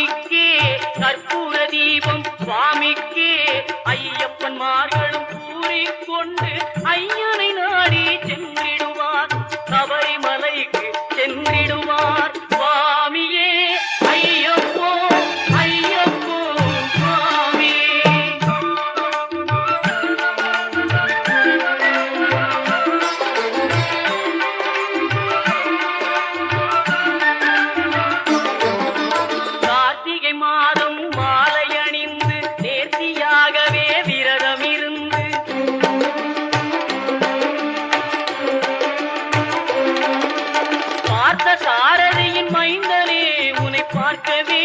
சாமிக்கே கற்பூர தீபம் சுவாமிக்கே ஐயப்பன்மார்களும் கூறிக்கொண்டு ஐயனை நாடி சென்றிடுவார் சபரிமலைக்கு சென்றிடுவார் சுவாமியே ஐயப்போ ஐயப்போ சுவாமியே. கார்த்திகை மாதம் மாலை அணிந்து நேர்த்தியாகவே விரதம் இருந்து பார்த்த சாரதியின் மைந்தனே உன்னை பார்க்கவே